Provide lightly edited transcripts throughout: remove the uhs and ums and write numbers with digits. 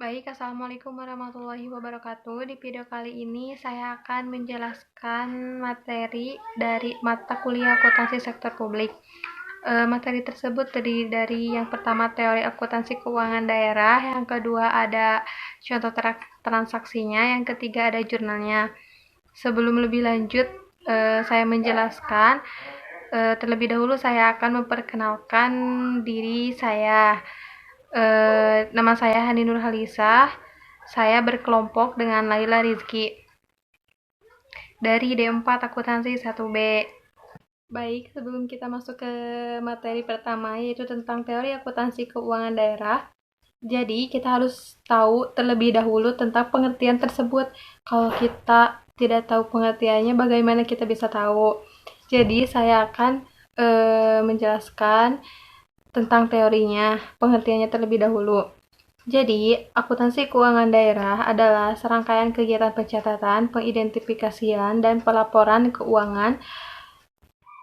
Baik, Assalamualaikum warahmatullahi wabarakatuh. Di video kali ini saya akan menjelaskan materi dari mata kuliah akuntansi sektor publik. Materi tersebut terdiri dari yang pertama teori akuntansi keuangan daerah, yang kedua ada contoh transaksinya, yang ketiga ada jurnalnya. Sebelum lebih lanjut, saya menjelaskan, terlebih dahulu saya akan memperkenalkan diri saya. Nama saya Hani Nurhalisah. Saya berkelompok dengan Laila Rizky dari D4 Akuntansi 1B. Baik, sebelum kita masuk ke materi pertama, yaitu tentang teori akuntansi keuangan daerah. Jadi, kita harus tahu terlebih dahulu tentang pengertian tersebut. Kalau kita tidak tahu pengertiannya, bagaimana kita bisa tahu? Jadi, saya akan menjelaskan tentang teorinya, pengertiannya terlebih dahulu. Jadi, akuntansi keuangan daerah adalah serangkaian kegiatan pencatatan, pengidentifikasian, dan pelaporan keuangan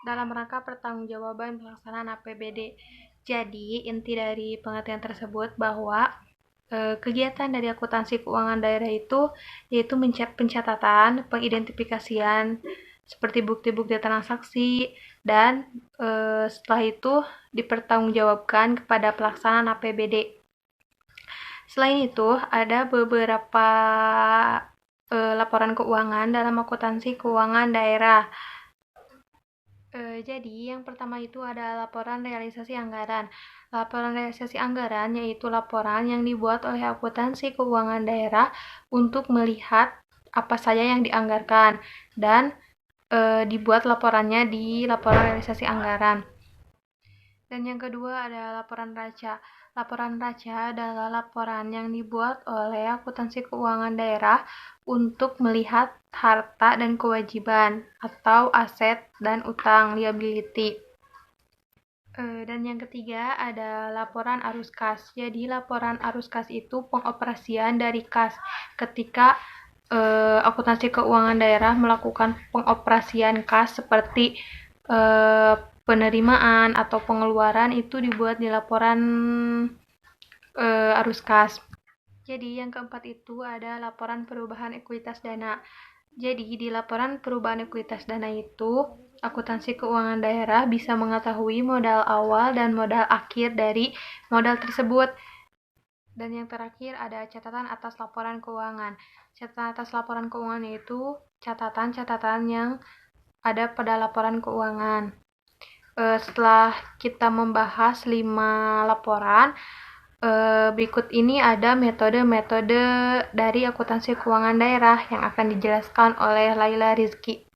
dalam rangka pertanggungjawaban pelaksanaan APBD. Jadi, inti dari pengertian tersebut bahwa kegiatan dari akuntansi keuangan daerah itu yaitu pencatatan, pengidentifikasian seperti bukti-bukti transaksi, dan setelah itu dipertanggungjawabkan kepada pelaksanaan APBD. Selain itu, ada beberapa laporan keuangan dalam akuntansi keuangan daerah. Jadi, yang pertama itu ada laporan realisasi anggaran. Laporan realisasi anggaran yaitu laporan yang dibuat oleh akuntansi keuangan daerah untuk melihat apa saja yang dianggarkan dan dibuat laporannya di laporan realisasi anggaran. Dan yang kedua ada laporan raca. Laporan raca adalah laporan yang dibuat oleh akuntansi keuangan daerah untuk melihat harta dan kewajiban atau aset dan utang liability. Dan yang ketiga ada laporan arus kas. Jadi laporan arus kas itu pengoperasian dari kas ketika akuntansi keuangan daerah melakukan pengoperasian kas seperti penerimaan atau pengeluaran itu dibuat di laporan arus kas. Jadi yang keempat itu ada laporan perubahan ekuitas dana. Jadi di laporan perubahan ekuitas dana itu akuntansi keuangan daerah bisa mengetahui modal awal dan modal akhir dari modal tersebut. Dan yang terakhir ada catatan atas laporan keuangan. Catatan atas laporan keuangan yaitu catatan-catatan yang ada pada laporan keuangan. Setelah kita membahas 5 laporan, berikut ini ada metode-metode dari akuntansi keuangan daerah yang akan dijelaskan oleh Laila Rizky.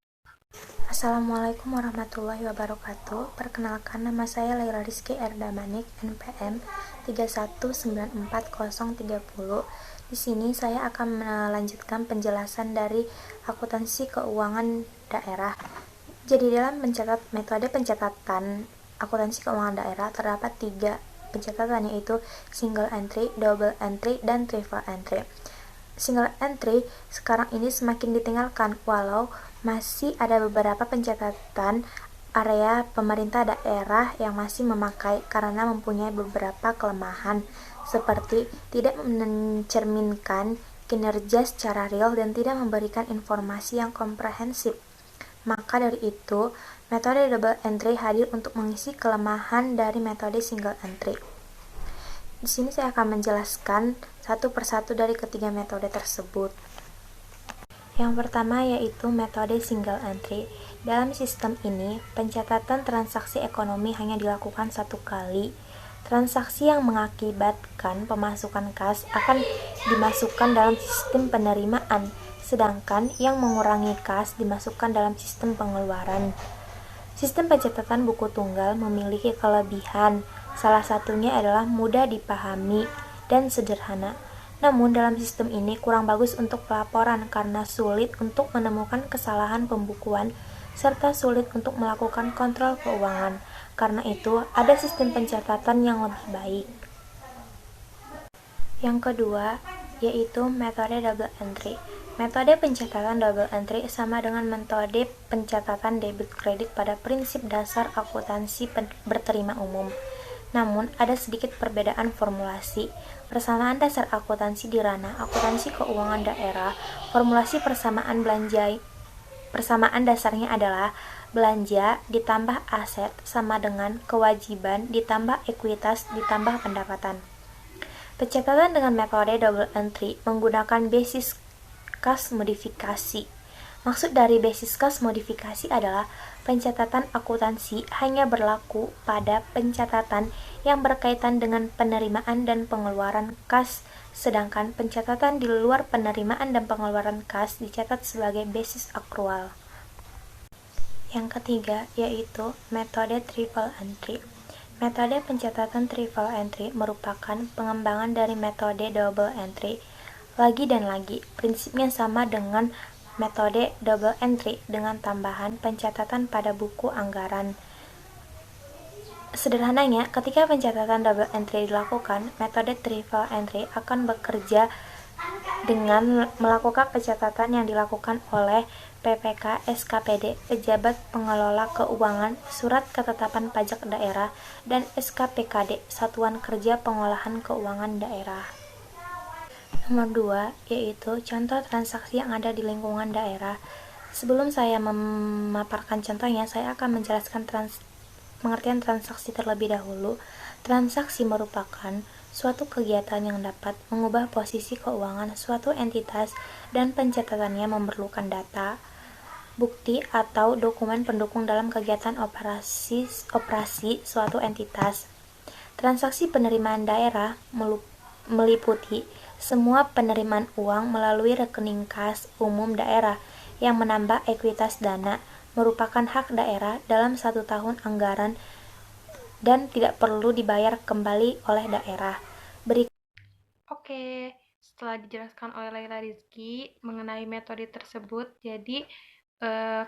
Assalamualaikum warahmatullahi wabarakatuh. Perkenalkan, nama saya Laila Rizky Erdamanik, NPM 3194030. Di sini saya akan melanjutkan penjelasan dari akuntansi keuangan daerah. Jadi dalam metode pencatatan akuntansi keuangan daerah terdapat 3 pencatatan, yaitu single entry, double entry, dan triple entry. Single entry sekarang ini semakin ditinggalkan, walau masih ada beberapa pencatatan area pemerintah daerah yang masih memakai karena mempunyai beberapa kelemahan, seperti tidak mencerminkan kinerja secara real dan tidak memberikan informasi yang komprehensif. Maka dari itu, metode double entry hadir untuk mengisi kelemahan dari metode single entry. Di sini saya akan menjelaskan satu persatu dari ketiga metode tersebut. Yang pertama yaitu metode single entry. Dalam sistem ini, pencatatan transaksi ekonomi hanya dilakukan satu kali. Transaksi yang mengakibatkan pemasukan kas akan dimasukkan dalam sistem penerimaan, sedangkan yang mengurangi kas dimasukkan dalam sistem pengeluaran. Sistem pencatatan buku tunggal memiliki kelebihan, salah satunya adalah mudah dipahami dan sederhana. Namun dalam sistem ini kurang bagus untuk pelaporan karena sulit untuk menemukan kesalahan pembukuan serta sulit untuk melakukan kontrol keuangan. Karena itu, ada sistem pencatatan yang lebih baik. Yang kedua, yaitu metode double entry. Metode pencatatan double entry sama dengan metode pencatatan debit kredit pada prinsip dasar akuntansi berterima umum. namun ada sedikit perbedaan formulasi. Persamaan dasar akuntansi di ranah akuntansi keuangan daerah, formulasi persamaan dasarnya adalah belanja ditambah aset sama dengan kewajiban ditambah ekuitas ditambah pendapatan. Pencatatan dengan metode double entry menggunakan basis kas modifikasi. Maksud dari basis kas modifikasi adalah pencatatan akuntansi hanya berlaku pada pencatatan yang berkaitan dengan penerimaan dan pengeluaran kas, sedangkan pencatatan di luar penerimaan dan pengeluaran kas dicatat sebagai basis akrual. Yang ketiga yaitu metode triple entry. Metode pencatatan triple entry merupakan pengembangan dari metode double entry. Lagi dan lagi, prinsipnya sama dengan metode double entry dengan tambahan pencatatan pada buku anggaran. Sederhananya, ketika pencatatan double entry dilakukan, metode triple entry akan bekerja dengan melakukan pencatatan yang dilakukan oleh PPK SKPD, pejabat pengelola keuangan, surat ketetapan pajak daerah, dan SKPKD, Satuan Kerja Pengolahan Keuangan Daerah. Nomor 2, yaitu contoh transaksi yang ada di lingkungan daerah. Sebelum saya memaparkan contohnya, saya akan menjelaskan pengertian transaksi terlebih dahulu. Transaksi merupakan suatu kegiatan yang dapat mengubah posisi keuangan suatu entitas dan pencatatannya memerlukan data, bukti, atau dokumen pendukung dalam kegiatan operasi suatu entitas. Transaksi penerimaan daerah meliputi semua penerimaan uang melalui rekening kas umum daerah yang menambah ekuitas dana, merupakan hak daerah dalam 1 tahun anggaran dan tidak perlu dibayar kembali oleh daerah. Oke, setelah dijelaskan oleh Laila Rizky mengenai metode tersebut, jadi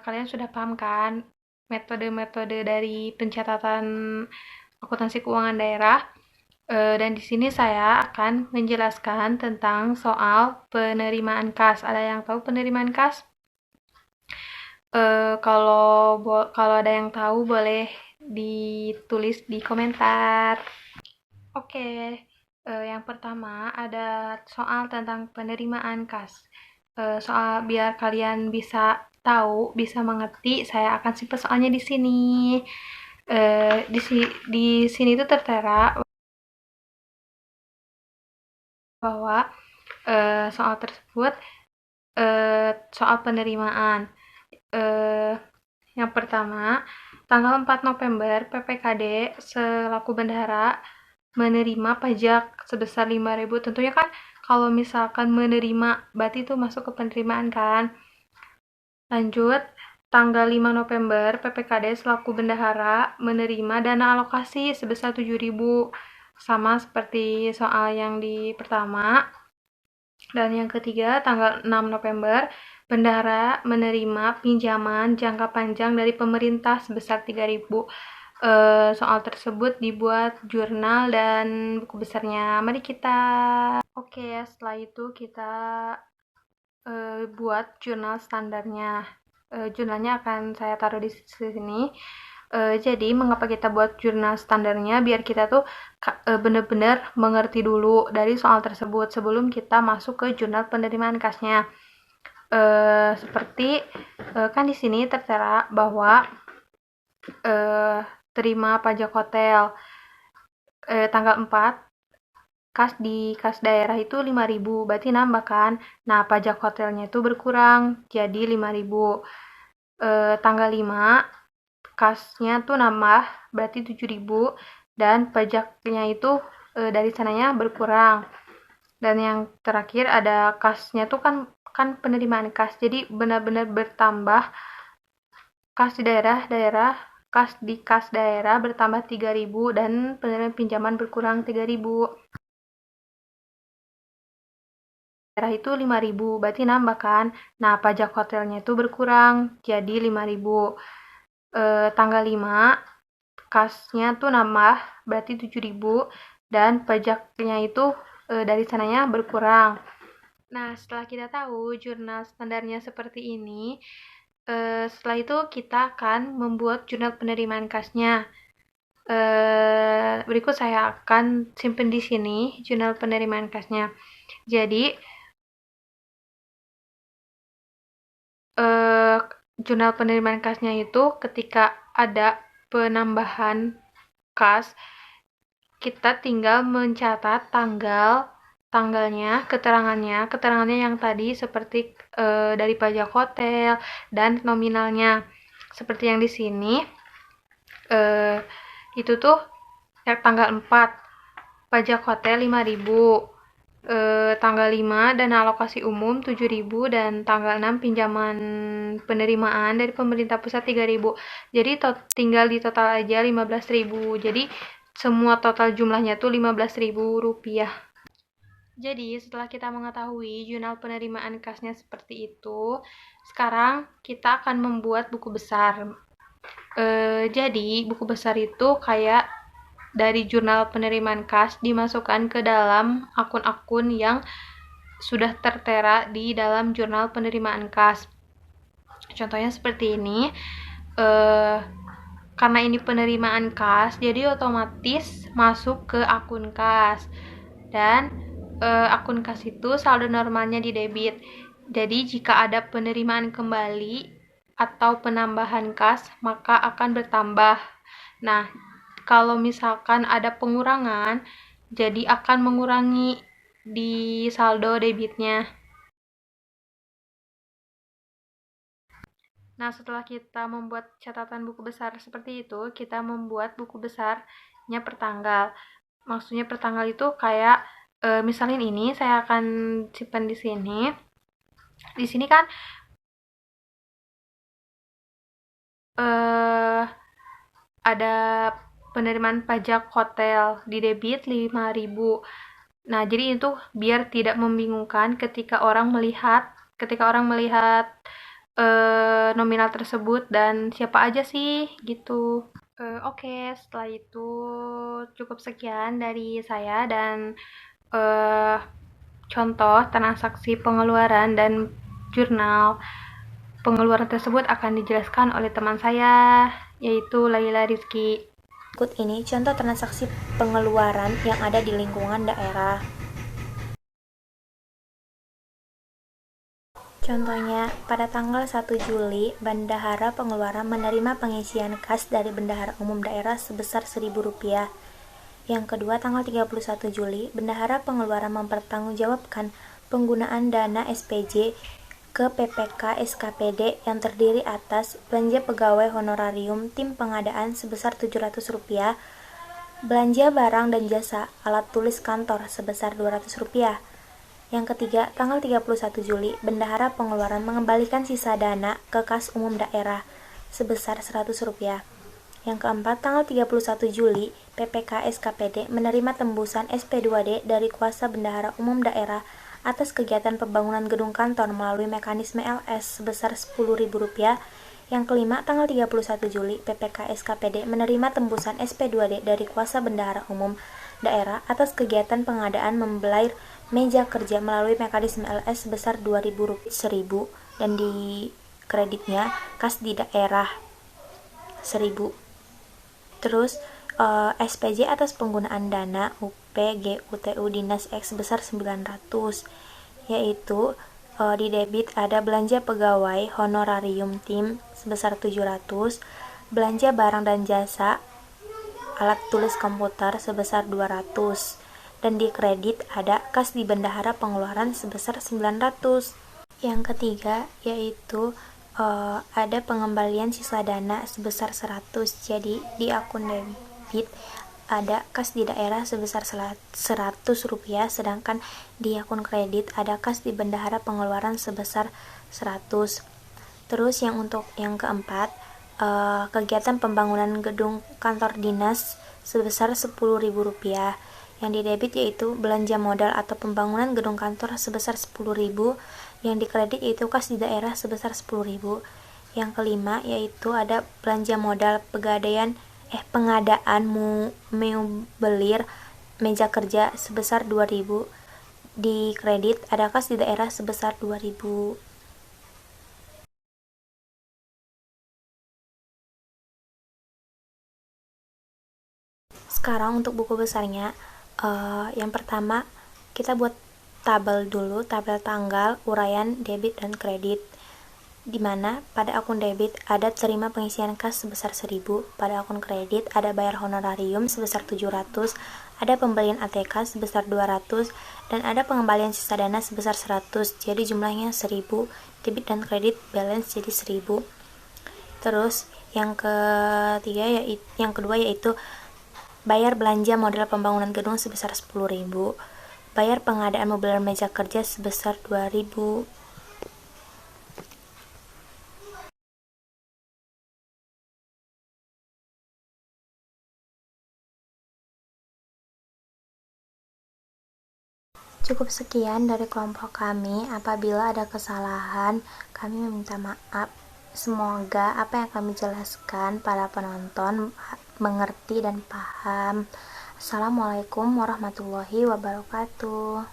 kalian sudah paham kan metode-metode dari pencatatan akuntansi keuangan daerah? Dan di sini saya akan menjelaskan tentang soal penerimaan kas. Ada yang tahu penerimaan kas? Kalau ada yang tahu boleh ditulis di komentar. Oke, yang pertama ada soal tentang penerimaan kas. Soal biar kalian bisa tahu, bisa mengerti, saya akan simpan soalnya di sini. Di sini itu tertera bahwa soal tersebut soal penerimaan. Yang pertama, tanggal 4 November PPKD selaku bendahara menerima pajak sebesar 5.000. Tentunya kan kalau misalkan menerima berarti itu masuk ke penerimaan kan. Lanjut, tanggal 5 November PPKD selaku bendahara menerima dana alokasi sebesar 7.000, sama seperti soal yang di pertama. Dan yang ketiga, tanggal 6 November bendahara menerima pinjaman jangka panjang dari pemerintah sebesar 3.000. Soal tersebut dibuat jurnal dan buku besarnya. Mari kita. Oke, setelah itu kita buat jurnal standarnya. Jurnalnya akan saya taruh di sini. Jadi mengapa kita buat jurnal standarnya? Biar kita tuh benar-benar mengerti dulu dari soal tersebut sebelum kita masuk ke jurnal penerimaan kasnya. Seperti kan di sini tertera bahwa terima pajak hotel tanggal 4, kas di kas daerah itu 5.000, berarti nambah kan. Nah, pajak hotelnya itu berkurang jadi 5.000. Tanggal 5 kasnya tuh nambah berarti 7.000 dan pajaknya itu dari sananya berkurang. Dan yang terakhir ada kasnya tuh kan penerimaan kas. Jadi benar-benar bertambah kas di daerah kas di kas daerah bertambah 3.000 dan penerimaan pinjaman berkurang 3.000. Daerah itu 5.000, berarti nambah kan. Nah, pajak hotelnya itu berkurang jadi 5.000. Tanggal 5 kasnya tuh nambah berarti 7.000 dan pajaknya itu dari sananya berkurang. Nah, setelah kita tahu jurnal standarnya seperti ini, setelah itu kita akan membuat jurnal penerimaan kasnya. Berikut saya akan simpan di sini jurnal penerimaan kasnya. Jadi, jurnal penerimaan kasnya itu ketika ada penambahan kas, kita tinggal mencatat tanggalnya, keterangannya yang tadi seperti dari pajak hotel dan nominalnya. Seperti yang di sini, itu tuh tanggal 4, pajak hotel 5.000, tanggal 5 dana alokasi umum 7.000, dan tanggal 6 pinjaman penerimaan dari pemerintah pusat 3.000. Jadi tinggal di total aja 15.000. Jadi semua total jumlahnya tuh 15.000 rupiah. Jadi setelah kita mengetahui jurnal penerimaan kasnya seperti itu, sekarang kita akan membuat buku besar. Jadi buku besar itu kayak dari jurnal penerimaan kas dimasukkan ke dalam akun-akun yang sudah tertera di dalam jurnal penerimaan kas. Contohnya seperti ini. Karena ini penerimaan kas, jadi otomatis masuk ke akun kas. Dan akun kas itu saldo normalnya di debit. Jadi jika ada penerimaan kembali atau penambahan kas, maka akan bertambah. Nah, kalau misalkan ada pengurangan, jadi akan mengurangi di saldo debitnya. Nah, setelah kita membuat catatan buku besar seperti itu, kita membuat buku besarnya per tanggal. Maksudnya per tanggal itu kayak misalnya ini saya akan simpan di sini. Di sini kan ada penerimaan pajak hotel di debit 5.000. Nah, jadi itu biar tidak membingungkan ketika orang melihat nominal tersebut dan siapa aja sih gitu. Oke, setelah itu cukup sekian dari saya, dan contoh transaksi pengeluaran dan jurnal pengeluaran tersebut akan dijelaskan oleh teman saya, yaitu Laila Rizky. Berikut ini contoh transaksi pengeluaran yang ada di lingkungan daerah. Contohnya, pada tanggal 1 Juli, Bendahara Pengeluaran menerima pengisian kas dari Bendahara Umum Daerah sebesar Rp1.000. Yang kedua, tanggal 31 Juli, Bendahara Pengeluaran mempertanggungjawabkan penggunaan dana SPJ ke PPK SKPD yang terdiri atas belanja pegawai honorarium tim pengadaan sebesar Rp700, belanja barang dan jasa alat tulis kantor sebesar Rp200. Yang ketiga, tanggal 31 Juli, Bendahara Pengeluaran mengembalikan sisa dana ke kas umum daerah sebesar Rp100. Yang keempat, tanggal 31 Juli, PPK SKPD menerima tembusan SP2D dari kuasa Bendahara Umum Daerah atas kegiatan pembangunan gedung kantor melalui mekanisme LS sebesar Rp10.000. Yang kelima, tanggal 31 Juli, PPK SKPD menerima tembusan SP2D dari kuasa Bendahara Umum Daerah atas kegiatan pengadaan membelai meja kerja melalui mekanisme LS sebesar Rp2.000 1.000, dan di kreditnya kas di daerah 1.000. Terus SPJ atas penggunaan dana UP GUTU Dinas X sebesar 900, yaitu di debit ada belanja pegawai honorarium tim sebesar 700, belanja barang dan jasa alat tulis komputer sebesar 200, dan di kredit ada kas di Bendahara Pengeluaran sebesar 900. Yang ketiga yaitu ada pengembalian sisa dana sebesar 100. Jadi di akun debit ada kas di daerah sebesar Rp100, sedangkan di akun kredit ada kas di Bendahara Pengeluaran sebesar 100. Terus untuk yang keempat, kegiatan pembangunan gedung kantor dinas sebesar Rp10.000. Yang di debit yaitu belanja modal atau pembangunan gedung kantor sebesar Rp10.000. Yang di kredit yaitu kas di daerah sebesar Rp10.000. Yang kelima yaitu ada belanja modal pengadaan meubelir meja kerja sebesar Rp2.000. Di kredit ada kas di daerah sebesar Rp2.000. Sekarang untuk buku besarnya, yang pertama kita buat tabel dulu, tabel tanggal, uraian debit dan kredit, dimana pada akun debit ada terima pengisian kas sebesar 1.000, pada akun kredit ada bayar honorarium sebesar 700, ada pembelian ATK sebesar 200, dan ada pengembalian sisa dana sebesar 100, jadi jumlahnya 1.000, debit dan kredit balance jadi 1.000. Terus yang kedua yaitu bayar belanja modal pembangunan gedung sebesar 10.000, bayar pengadaan mobil meja kerja sebesar 2.000. Cukup sekian dari kelompok kami. Apabila ada kesalahan, kami meminta maaf. Semoga apa yang kami jelaskan para penonton mengerti dan paham. Assalamualaikum warahmatullahi wabarakatuh.